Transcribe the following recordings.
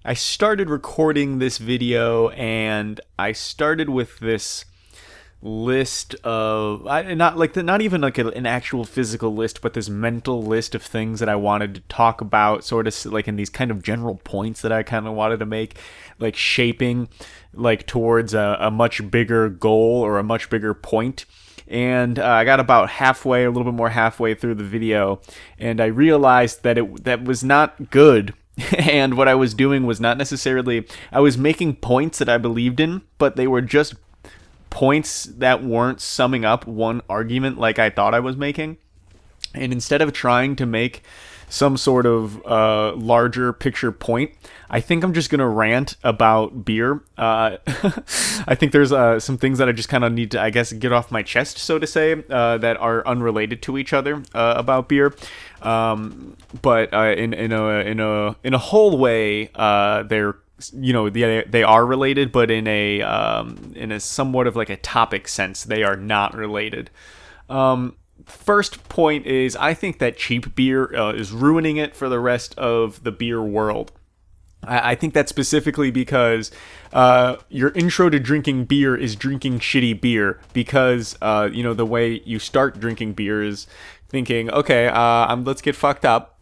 I started recording this video, and I started with this list of not even like an actual physical list, but this mental list of things that I wanted to talk about, sort of like in these kind of general points that I kind of wanted to make, like shaping like towards a much bigger goal or a much bigger point. And I got about halfway, a little bit more halfway through the video, and I realized that that was not good. And what I was doing was not necessarily, I was making points that I believed in, but they were just points that weren't summing up one argument like I thought I was making. And instead of trying to make some sort of larger picture point, I think I'm just going to rant about beer. I think there's some things that I just kind of need to, I guess, get off my chest, so to say, that are unrelated to each other about beer. But in a whole way, they're, they are related, but in a somewhat of like a topic sense, they are not related. First point is, I think that cheap beer is ruining it for the rest of the beer world. I think that specifically because your intro to drinking beer is drinking shitty beer, because the way you start drinking beer is thinking, okay, let's get fucked up,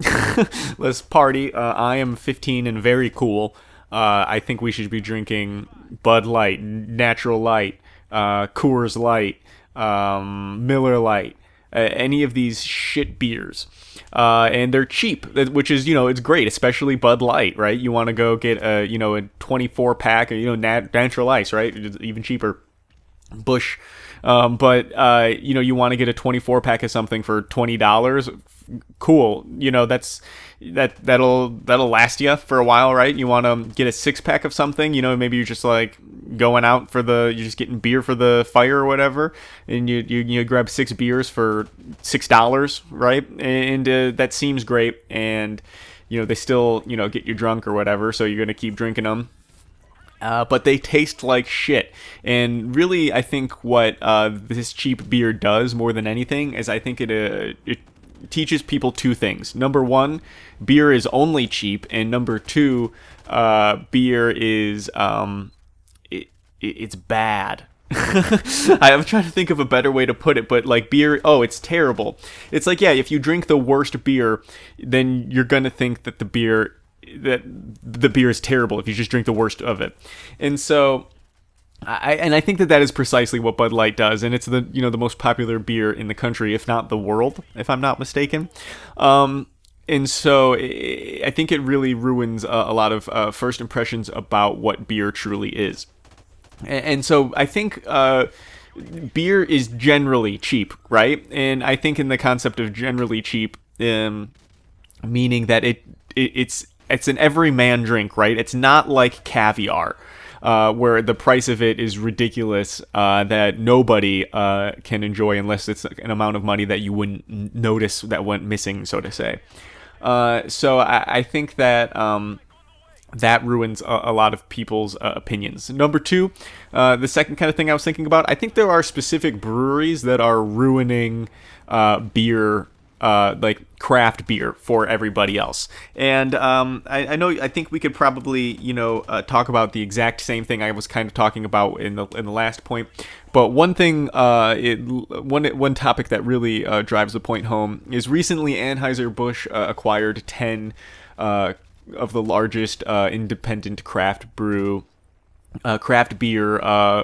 let's party. I am 15 and very cool. I think we should be drinking Bud Light, Natural Light, Coors Light, Miller Light, any of these shit beers. And they're cheap, which is, it's great, especially Bud Light, right? You want to go get a 24 pack, Natural Ice, right? Even cheaper. Bush. But you want to get a 24 pack of something for $20. Cool. That'll last you for a while, right? You want to get a 6-pack of something, maybe you're just like going out you're just getting beer for the fire or whatever, and you grab 6 beers for $6, right? And that seems great, and they still get you drunk or whatever, so you're gonna keep drinking them. But they taste like shit. And really, I think what this cheap beer does more than anything is, I think it teaches people two things. Number one, beer is only cheap, and number two, beer is it's bad. I'm trying to think of a better way to put it, but like beer, it's terrible. It's like, yeah, if you drink the worst beer, then you're gonna think that the beer is terrible if you just drink the worst of it. And so I think that is precisely what Bud Light does, and it's the most popular beer in the country, if not the world, if I'm not mistaken. And so I think it really ruins a lot of first impressions about what beer truly is. And so I think beer is generally cheap, right? And I think in the concept of generally cheap, meaning that it's an everyman drink, right? It's not like caviar, where the price of it is ridiculous, that nobody can enjoy unless it's an amount of money that you wouldn't notice that went missing, so to say. So I think that that ruins a lot of people's opinions. Number two, the second kind of thing I was thinking about, I think there are specific breweries that are ruining beer, like craft beer, for everybody else. And I think we could probably talk about the exact same thing I was kind of talking about in the last point. But one thing, one topic that really drives the point home is, recently Anheuser-Busch acquired 10 of the largest independent craft beer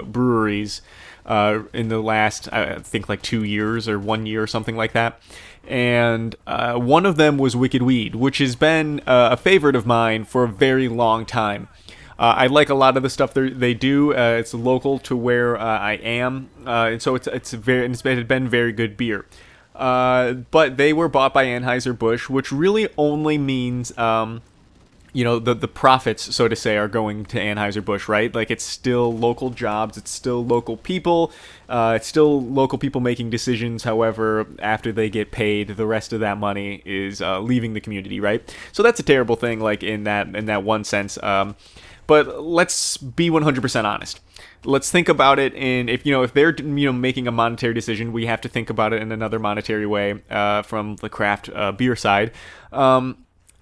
breweries in the last, I think, like 2 years or 1 year or something like that. And one of them was Wicked Weed, which has been a favorite of mine for a very long time. I like a lot of the stuff they do. It's local to where I am, and so it's been very good beer. But they were bought by Anheuser-Busch, which really only means the profits, so to say, are going to Anheuser-Busch, right? Like, it's still local jobs, it's still local people, it's still local people making decisions. However, after they get paid, the rest of that money is leaving the community, right? So that's a terrible thing, like in that one sense. But let's be 100% honest. Let's think about it if they're making a monetary decision, we have to think about it in another monetary way, from the craft beer side.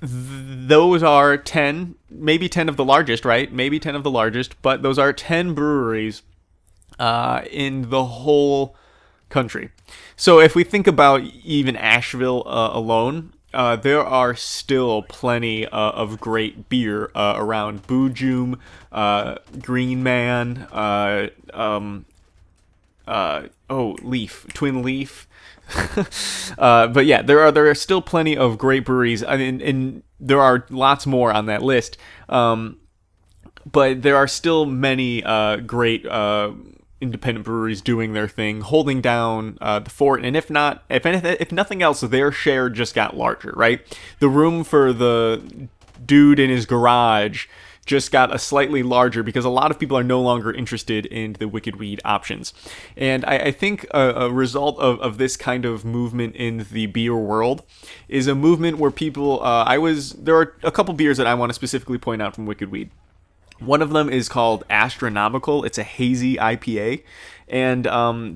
Those are 10, maybe 10 of the largest, right? Maybe 10 of the largest, but those are 10 breweries in the whole country. So if we think about even Asheville alone, there are still plenty of great beer around. Boojum, Green Man, Leaf, Twin Leaf. But yeah, there are still plenty of great breweries. I mean, and there are lots more on that list. But there are still many great independent breweries doing their thing, holding down the fort. And if nothing else, their share just got larger, right? The room for the dude in his garage just got a slightly larger because a lot of people are no longer interested in the Wicked Weed options. And I think a result of this kind of movement in the beer world is a movement where people, there are a couple beers that I want to specifically point out from Wicked Weed. One of them is called Astronomical. It's a hazy IPA. And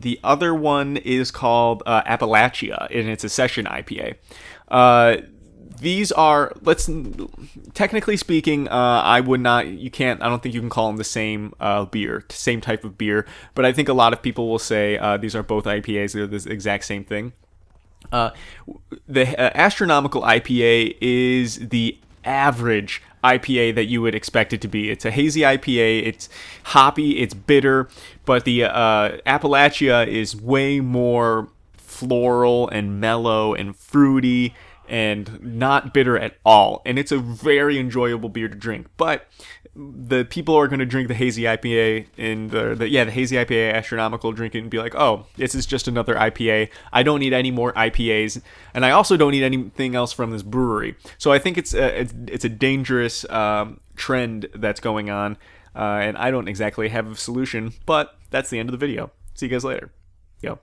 the other one is called Appalachia, and it's a session IPA. These are, technically speaking, I don't think you can call them the same same type of beer, but I think a lot of people will say these are both IPAs, they're the exact same thing. The Astronomical IPA is the average IPA that you would expect it to be. It's a hazy IPA, it's hoppy, it's bitter, but the Appalachia is way more floral and mellow and fruity and not bitter at all. And it's a very enjoyable beer to drink. But the people who are going to drink the hazy IPA and the hazy IPA Astronomical, drink it and be like, oh, this is just another IPA. I don't need any more IPAs, and I also don't need anything else from this brewery. So I think it's a dangerous trend that's going on, and I don't exactly have a solution. But that's the end of the video. See you guys later. Yo.